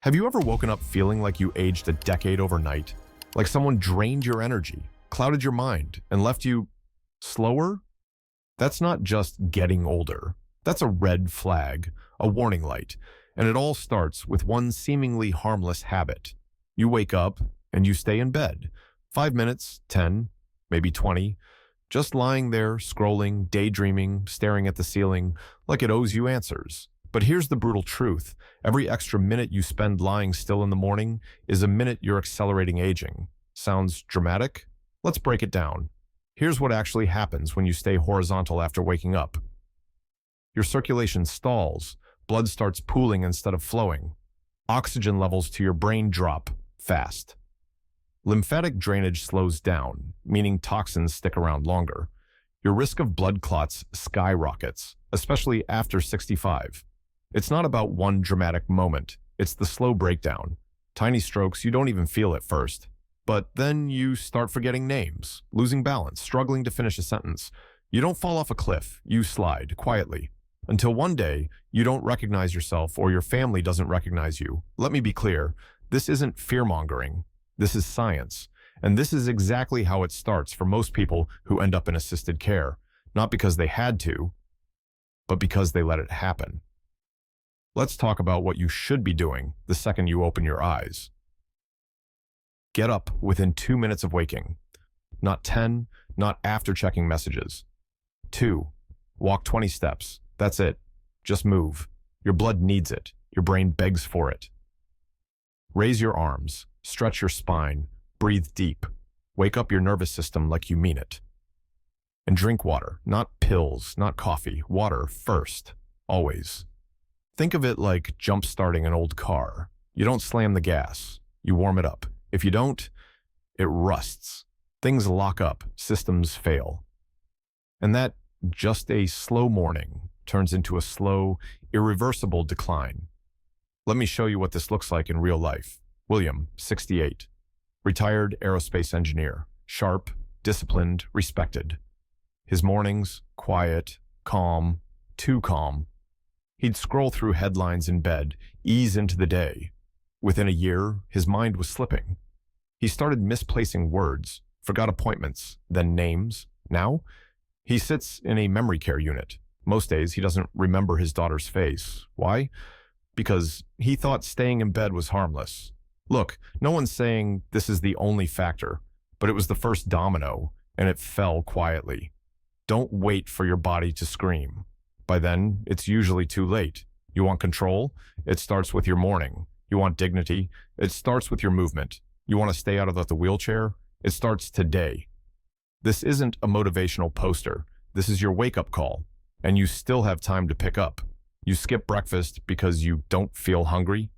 Have you ever woken up feeling like you aged a decade overnight? Like someone drained your energy, clouded your mind, and left you slower? That's not just getting older. That's a red flag, a warning light. And it all starts with one seemingly harmless habit. You wake up and you stay in bed. 5 minutes, 10, maybe 20, just lying there, scrolling, daydreaming, staring at the ceiling, like it owes you answers. But here's the brutal truth. Every extra minute you spend lying still in the morning is a minute you're accelerating aging. Sounds dramatic? Let's break it down. Here's what actually happens when you stay horizontal after waking up. Your circulation stalls, blood starts pooling instead of flowing. Oxygen levels to your brain drop fast. Lymphatic drainage slows down, meaning toxins stick around longer. Your risk of blood clots skyrockets, especially after 65. It's not about one dramatic moment. It's the slow breakdown. Tiny strokes you don't even feel at first. But then you start forgetting names, losing balance, struggling to finish a sentence. You don't fall off a cliff. You slide quietly. Until one day, you don't recognize yourself or your family doesn't recognize you. Let me be clear. This isn't fear-mongering. This is science. And this is exactly how it starts for most people who end up in assisted care. Not because they had to, but because they let it happen. Let's talk about what you should be doing the second you open your eyes. Get up within 2 minutes of waking. Not 10, not after checking messages. 2. Walk 20 steps. That's it. Just move. Your blood needs it. Your brain begs for it. Raise your arms. Stretch your spine. Breathe deep. Wake up your nervous system like you mean it. And drink water. Not pills, not coffee. Water first. Always. Think of it like jump-starting an old car. You don't slam the gas. You warm it up. If you don't, it rusts. Things lock up. Systems fail. And that just a slow morning turns into a slow, irreversible decline. Let me show you what this looks like in real life. William, 68. Retired aerospace engineer. Sharp, disciplined, respected. His mornings, quiet, calm, too calm. He'd scroll through headlines in bed, ease into the day. Within a year, his mind was slipping. He started misplacing words, forgot appointments, then names. Now, he sits in a memory care unit. Most days, he doesn't remember his daughter's face. Why? Because he thought staying in bed was harmless. Look, no one's saying this is the only factor, but it was the first domino, and it fell quietly. Don't wait for your body to scream. By then, it's usually too late. You want control? It starts with your morning. You want dignity? It starts with your movement. You want to stay out of the wheelchair? It starts today. This isn't a motivational poster. This is your wake-up call, and you still have time to pick up. You skip breakfast because you don't feel hungry?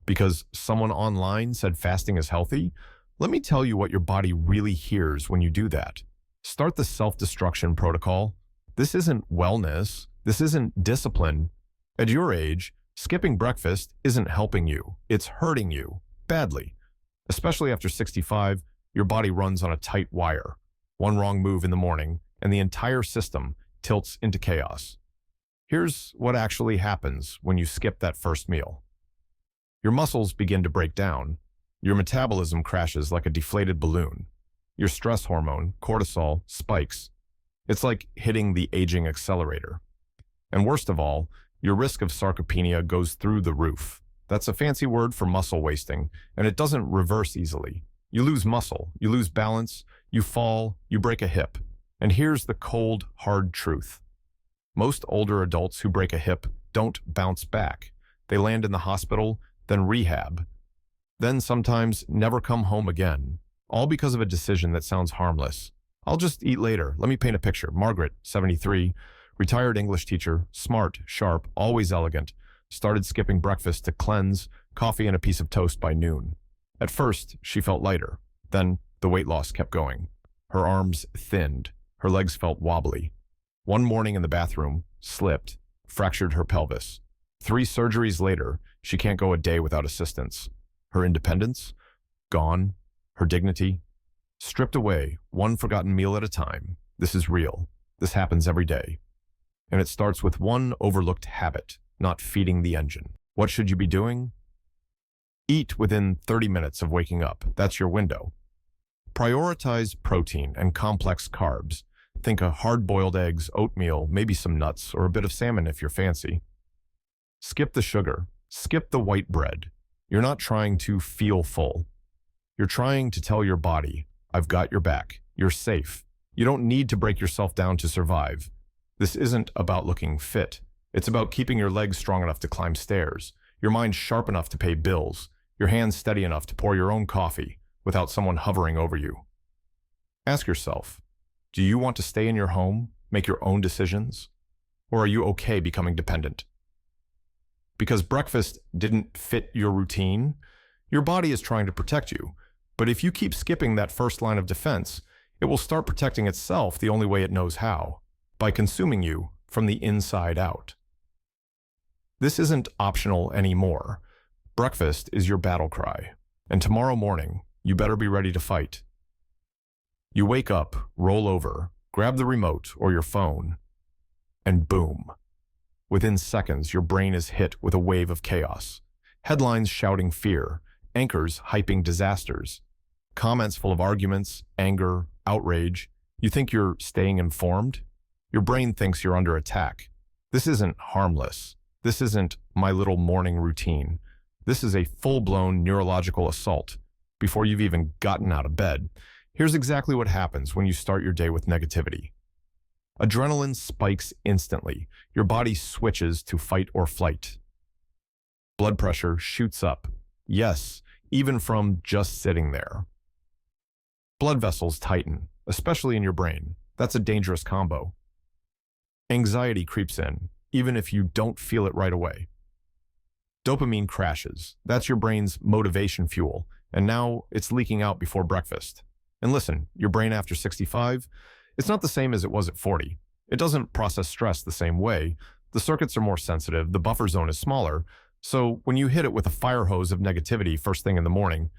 Because someone online said fasting is healthy? Let me tell you what your body really hears when you do that. Start the self-destruction protocol. This isn't wellness. This isn't discipline. At your age, skipping breakfast isn't helping you. It's hurting you badly. Especially after 65, your body runs on a tight wire. One wrong move in the morning, and the entire system tilts into chaos. Here's what actually happens when you skip that first meal. Your muscles begin to break down. Your metabolism crashes like a deflated balloon. Your stress hormone, cortisol, spikes. It's like hitting the aging accelerator. And worst of all, your risk of sarcopenia goes through the roof. That's a fancy word for muscle wasting, and it doesn't reverse easily. You lose muscle, you lose balance, you fall, you break a hip. And here's the cold, hard truth. Most older adults who break a hip don't bounce back. They land in the hospital, then rehab, then sometimes never come home again, all because of a decision that sounds harmless. I'll just eat later. Let me paint a picture. Margaret, 73, retired English teacher, smart, sharp, always elegant, started skipping breakfast to cleanse, coffee and a piece of toast by noon. At first, she felt lighter. Then the weight loss kept going. Her arms thinned. Her legs felt wobbly. One morning in the bathroom, slipped, fractured her pelvis. 3 surgeries later, she can't go a day without assistance. Her independence? Gone. Her dignity? Stripped away, one forgotten meal at a time. This is real. This happens every day. And it starts with one overlooked habit, not feeding the engine. What should you be doing? Eat within 30 minutes of waking up. That's your window. Prioritize protein and complex carbs. Think of hard-boiled eggs, oatmeal, maybe some nuts, or a bit of salmon if you're fancy. Skip the sugar. Skip the white bread. You're not trying to feel full. You're trying to tell your body, I've got your back. You're safe. You don't need to break yourself down to survive. This isn't about looking fit. It's about keeping your legs strong enough to climb stairs, your mind sharp enough to pay bills, your hands steady enough to pour your own coffee without someone hovering over you. Ask yourself, do you want to stay in your home, make your own decisions, or are you okay becoming dependent? Because breakfast didn't fit your routine, your body is trying to protect you. But if you keep skipping that first line of defense, it will start protecting itself the only way it knows how, by consuming you from the inside out. This isn't optional anymore. Breakfast is your battle cry, and tomorrow morning, you better be ready to fight. You wake up, roll over, grab the remote or your phone, and boom. Within seconds, your brain is hit with a wave of chaos. Headlines shouting fear, anchors hyping disasters, comments full of arguments, anger, outrage. You think you're staying informed? Your brain thinks you're under attack. This isn't harmless. This isn't my little morning routine. This is a full-blown neurological assault before you've even gotten out of bed. Here's exactly what happens when you start your day with negativity. Adrenaline spikes instantly. Your body switches to fight or flight. Blood pressure shoots up. Yes, even from just sitting there. Blood vessels tighten, especially in your brain. That's a dangerous combo. Anxiety creeps in, even if you don't feel it right away. Dopamine crashes. That's your brain's motivation fuel, and now it's leaking out before breakfast. And listen, your brain after 65, it's not the same as it was at 40. It doesn't process stress the same way. The circuits are more sensitive, the buffer zone is smaller, so when you hit it with a fire hose of negativity first thing in the morning,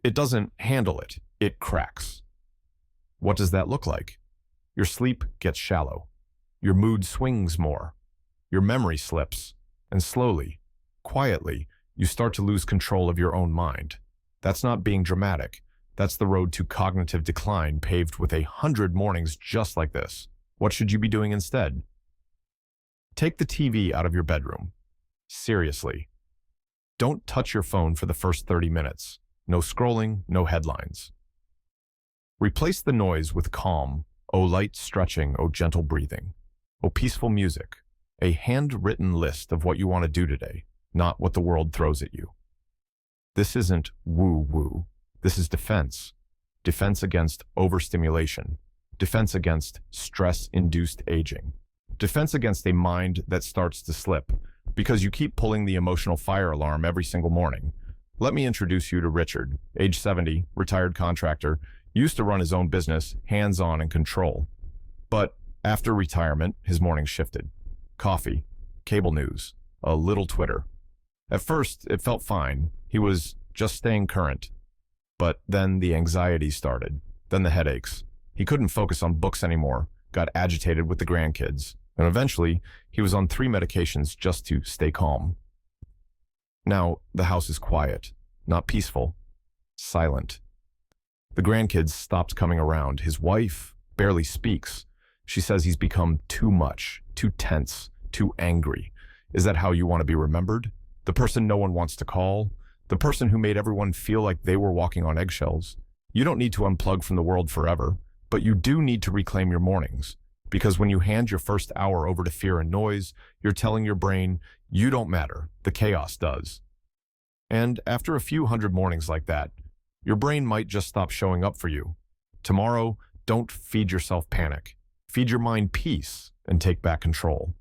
it doesn't handle it, it cracks. What does that look like? Your sleep gets shallow. Your mood swings more. Your memory slips. And slowly, quietly, you start to lose control of your own mind. That's not being dramatic. That's the road to cognitive decline paved with 100 mornings just like this. What should you be doing instead? Take the TV out of your bedroom. Seriously. Don't touch your phone for the first 30 minutes. No scrolling, no headlines. Replace the noise with calm, oh light stretching, oh gentle breathing, oh peaceful music, a handwritten list of what you want to do today, not what the world throws at you. This isn't woo-woo. This is defense. Defense against overstimulation. Defense against stress-induced aging. Defense against a mind that starts to slip because you keep pulling the emotional fire alarm every single morning. Let me introduce you to Richard, age 70, retired contractor, used to run his own business, hands-on and control. But after retirement, his mornings shifted. Coffee, cable news, a little Twitter. At first, it felt fine. He was just staying current. But then the anxiety started, then the headaches. He couldn't focus on books anymore, got agitated with the grandkids, and eventually he was on 3 medications just to stay calm. Now the house is quiet, not peaceful, silent. The grandkids stopped coming around. His wife barely speaks. She says he's become too much, too tense, too angry. Is that how you want to be remembered? The person no one wants to call? The person who made everyone feel like they were walking on eggshells? You don't need to unplug from the world forever, but you do need to reclaim your mornings. Because when you hand your first hour over to fear and noise, you're telling your brain, you don't matter, the chaos does. And after a few hundred mornings like that, your brain might just stop showing up for you. Tomorrow, don't feed yourself panic. Feed your mind peace and take back control.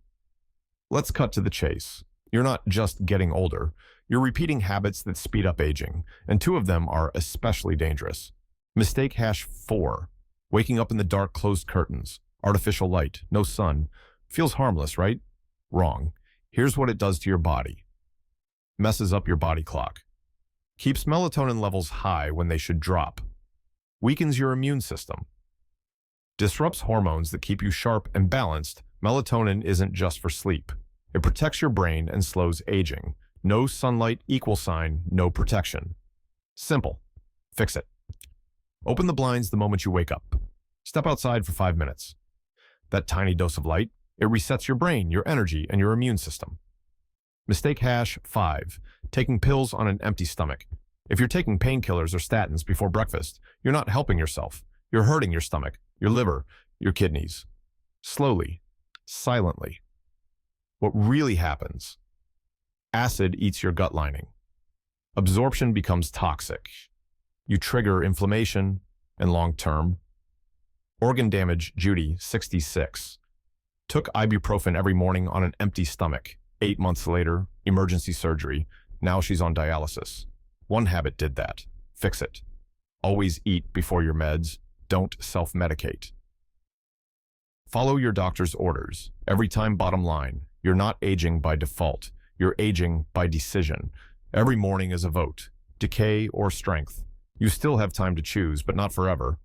Let's cut to the chase. You're not just getting older. You're repeating habits that speed up aging, and 2 of them are especially dangerous. Mistake hash 4. Waking up in the dark, closed curtains. Artificial light, no sun. Feels harmless, right? Wrong. Here's what it does to your body. Messes up your body clock. Keeps melatonin levels high when they should drop. Weakens your immune system. Disrupts hormones that keep you sharp and balanced. Melatonin isn't just for sleep. It protects your brain and slows aging. No sunlight, equal sign, no protection. Simple. Fix it. Open the blinds the moment you wake up. Step outside for 5 minutes. That tiny dose of light, it resets your brain, your energy, and your immune system. Mistake hash 5. Taking pills on an empty stomach. If you're taking painkillers or statins before breakfast, you're not helping yourself. You're hurting your stomach, your liver, your kidneys. Slowly, silently. What really happens? Acid eats your gut lining. Absorption becomes toxic. You trigger inflammation and long-term. Organ damage. Judy, 66. Took ibuprofen every morning on an empty stomach. 8 months later, emergency surgery. Now she's on dialysis. One habit did that. Fix it. Always eat before your meds. Don't self-medicate. Follow your doctor's orders. Every time. Bottom line, you're not aging by default. You're aging by decision. Every morning is a vote. Decay or strength. You still have time to choose, but not forever.